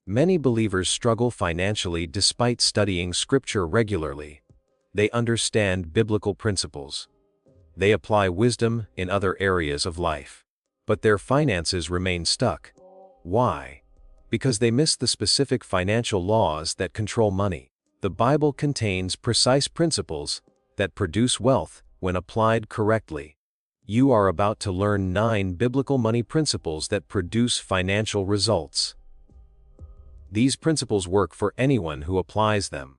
Many believers struggle financially despite studying Scripture regularly. They understand biblical principles. They apply wisdom in other areas of life. But their finances remain stuck. Why? Because they miss the specific financial laws that control money. The Bible contains precise principles that produce wealth when applied correctly. You are about to learn 9 biblical money principles that produce financial results. These principles work for anyone who applies them.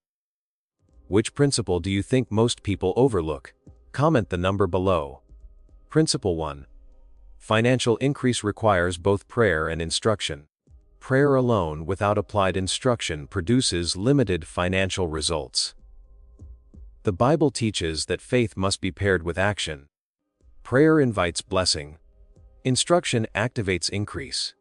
Which principle do you think most people overlook? Comment the number below. Principle 1. Financial increase requires both prayer and instruction. Prayer alone without applied instruction produces limited financial results. The Bible teaches that faith must be paired with action. Prayer invites blessing. Instruction activates increase.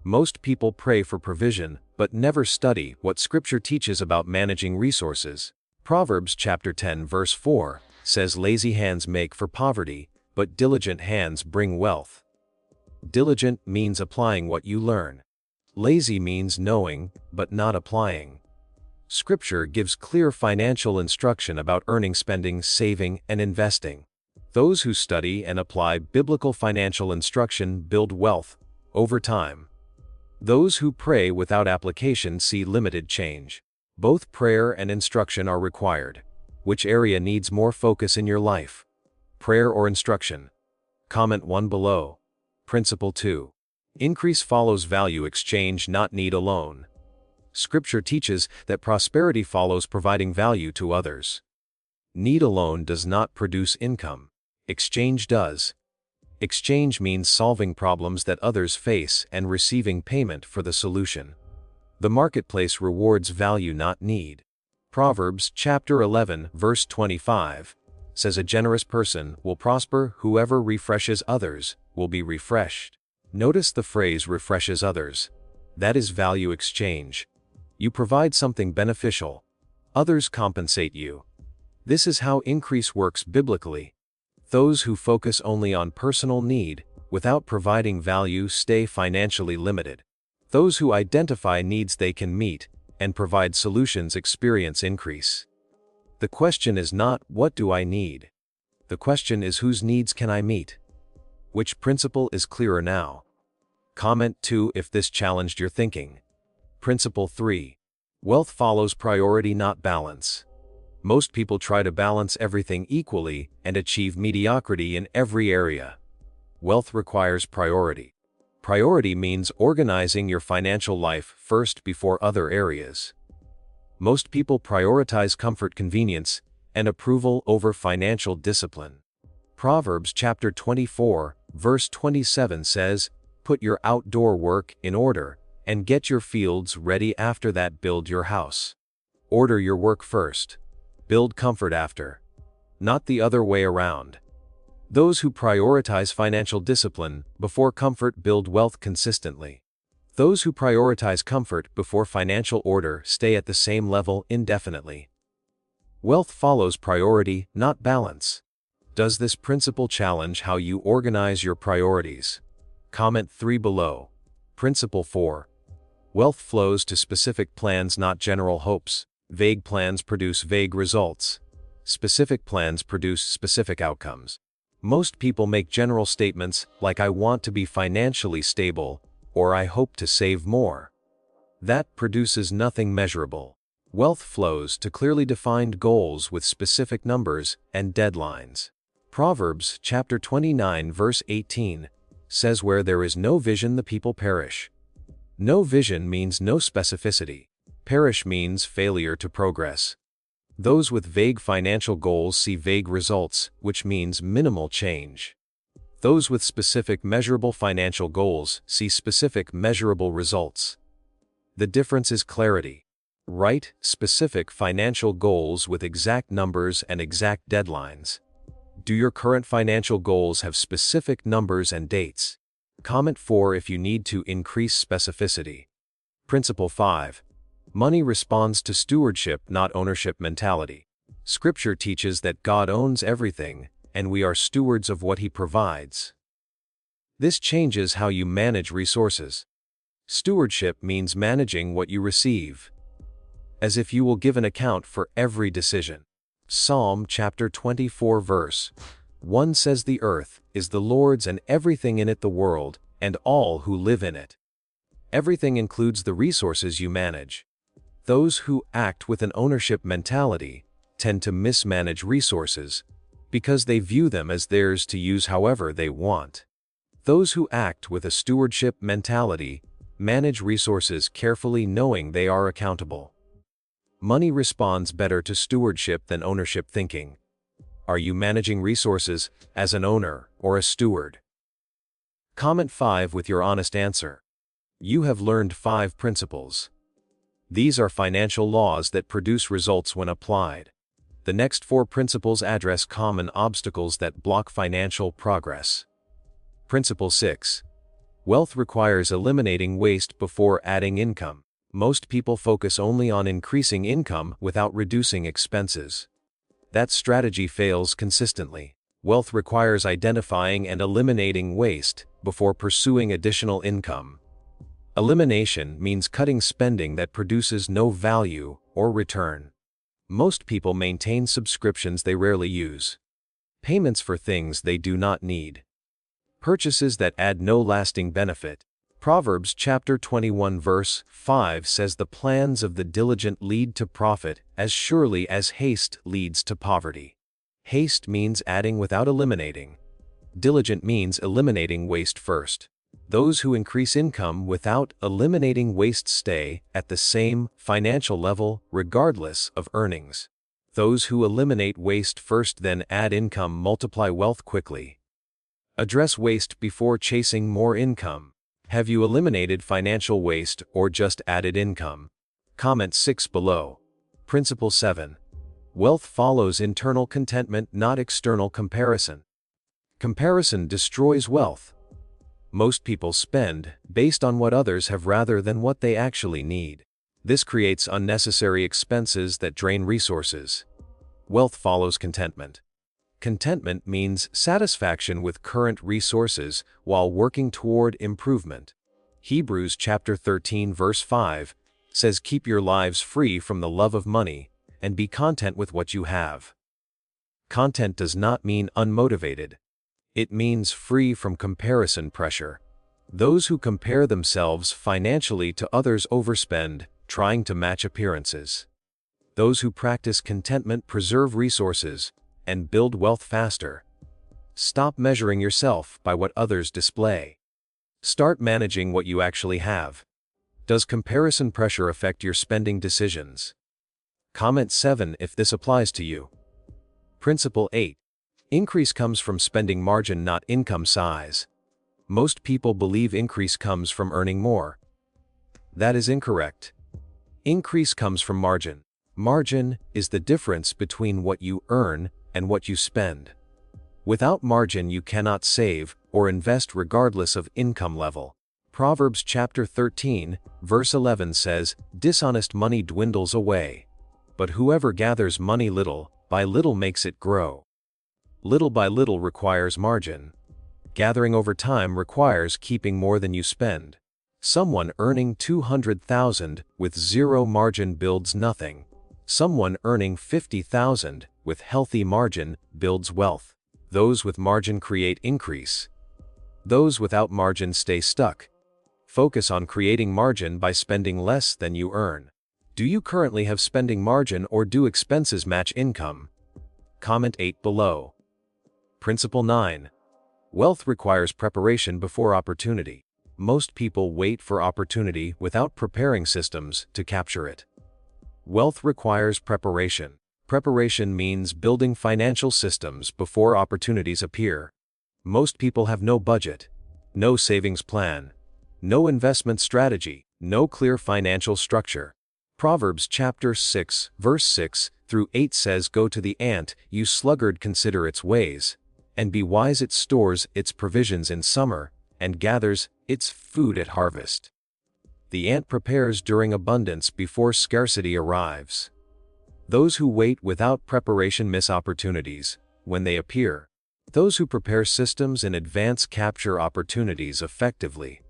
Most people pray for provision, but never study what Scripture teaches about managing resources. Proverbs chapter 10 verse 4 says, "Lazy hands make for poverty, but diligent hands bring wealth." Diligent means applying what you learn. Lazy means knowing, but not applying. Scripture gives clear financial instruction about earning, spending, saving, and investing. Those who study and apply biblical financial instruction build wealth over time. Those who pray without application see limited change. Both prayer and instruction are required. Which area needs more focus in your life? Prayer or instruction? Comment 1 below. Principle 2. Increase follows value exchange, not need alone. Scripture teaches that prosperity follows providing value to others. Need alone does not produce income. Exchange does. Exchange means solving problems that others face and receiving payment for the solution. The marketplace rewards value, not need. Proverbs chapter 11 verse 25 says, "A generous person will prosper. Whoever refreshes others will be refreshed." Notice the phrase "refreshes others." That is value exchange. You provide something beneficial. Others compensate you. This is how increase works biblically. Those who focus only on personal need, without providing value, stay financially limited. Those who identify needs they can meet, and provide solutions experience increase. The question is not, "What do I need?" The question is, whose needs can I meet? Which principle is clearer now? Comment 2 if this challenged your thinking. Principle 3. Wealth follows priority, not balance. Most people try to balance everything equally and achieve mediocrity in every area. Wealth requires priority. Priority means organizing your financial life first before other areas. Most people prioritize comfort, convenience, and approval over financial discipline. Proverbs chapter 24, verse 27 says, "Put your outdoor work in order, and get your fields ready. After that, build your house." Order your work first. Build comfort after. Not the other way around. Those who prioritize financial discipline before comfort build wealth consistently. Those who prioritize comfort before financial order stay at the same level indefinitely. Wealth follows priority, not balance. Does this principle challenge how you organize your priorities? Comment 3 below. Principle 4. Wealth flows to specific plans, not general hopes. Vague plans produce vague results. Specific plans produce specific outcomes. Most people make general statements like, "I want to be financially stable," or "I hope to save more." That produces nothing measurable. Wealth flows to clearly defined goals with specific numbers and deadlines. Proverbs chapter 29 verse 18 says, "Where there is no vision, the people perish." No vision means no specificity. Perish means failure to progress. Those with vague financial goals see vague results, which means minimal change. Those with specific measurable financial goals see specific measurable results. The difference is clarity. Write specific financial goals with exact numbers and exact deadlines. Do your current financial goals have specific numbers and dates? Comment 4 if you need to increase specificity. Principle 5. Money responds to stewardship, not ownership mentality. Scripture teaches that God owns everything, and we are stewards of what He provides. This changes how you manage resources. Stewardship means managing what you receive, as if you will give an account for every decision. Psalm chapter 24 verse 1 says, "The earth is the Lord's and everything in it, the world, and all who live in it." Everything includes the resources you manage. Those who act with an ownership mentality tend to mismanage resources because they view them as theirs to use however they want. Those who act with a stewardship mentality manage resources carefully, knowing they are accountable. Money responds better to stewardship than ownership thinking. Are you managing resources as an owner or a steward? Comment 5 with your honest answer. You have learned 5 principles. These are financial laws that produce results when applied. The next 4 principles address common obstacles that block financial progress. Principle 6. Wealth requires eliminating waste before adding income. Most people focus only on increasing income without reducing expenses. That strategy fails consistently. Wealth requires identifying and eliminating waste before pursuing additional income. Elimination means cutting spending that produces no value or return. Most people maintain subscriptions they rarely use, payments for things they do not need, purchases that add no lasting benefit. Proverbs chapter 21 verse 5 says, "The plans of the diligent lead to profit as surely as haste leads to poverty." Haste means adding without eliminating. Diligent means eliminating waste first. Those who increase income without eliminating waste stay at the same financial level regardless of earnings. Those who eliminate waste first then add income multiply wealth quickly. Address waste before chasing more income. Have you eliminated financial waste or just added income? Comment 6 below. Principle 7. Wealth follows internal contentment, not external comparison. Comparison destroys wealth. Most people spend based on what others have rather than what they actually need. This creates unnecessary expenses that drain resources. Wealth follows contentment. Contentment means satisfaction with current resources while working toward improvement. Hebrews chapter 13 verse 5 says, "Keep your lives free from the love of money and be content with what you have." Content does not mean unmotivated. It means free from comparison pressure. Those who compare themselves financially to others overspend, trying to match appearances. Those who practice contentment preserve resources and build wealth faster. Stop measuring yourself by what others display. Start managing what you actually have. Does comparison pressure affect your spending decisions? Comment 7 if this applies to you. Principle 8. Increase comes from spending margin, not income size. Most people believe increase comes from earning more. That is incorrect. Increase comes from margin. Margin is the difference between what you earn and what you spend. Without margin, you cannot save or invest regardless of income level. Proverbs chapter 13, verse 11 says, "Dishonest money dwindles away, but whoever gathers money little by little makes it grow." Little by little requires margin. Gathering over time requires keeping more than you spend. Someone earning $200,000 with zero margin builds nothing. Someone earning $50,000 with healthy margin builds wealth. Those with margin create increase. Those without margin stay stuck. Focus on creating margin by spending less than you earn. Do you currently have spending margin or do expenses match income? Comment 8 below. Principle 9. Wealth requires preparation before opportunity. Most people wait for opportunity without preparing systems to capture it. Wealth requires preparation. Preparation means building financial systems before opportunities appear. Most people have no budget, no savings plan, no investment strategy, no clear financial structure. Proverbs chapter 6, verse 6 through 8 says, "Go to the ant, you sluggard, consider its ways, and be wise. It stores its provisions in summer, and gathers its food at harvest." The ant prepares during abundance before scarcity arrives. Those who wait without preparation miss opportunities when they appear. Those who prepare systems in advance capture opportunities effectively.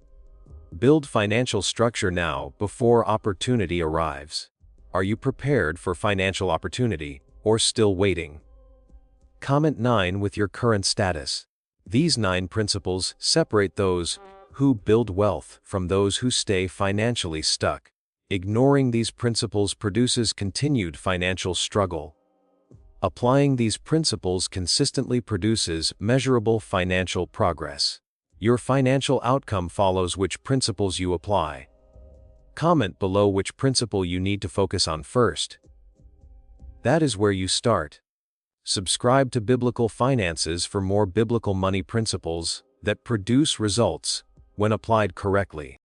Build financial structure now before opportunity arrives. Are you prepared for financial opportunity, or still waiting? Comment 9 with your current status. These 9 principles separate those who build wealth from those who stay financially stuck. Ignoring these principles produces continued financial struggle. Applying these principles consistently produces measurable financial progress. Your financial outcome follows which principles you apply. Comment below which principle you need to focus on first. That is where you start. Subscribe to Biblical Finances for more biblical money principles that produce results when applied correctly.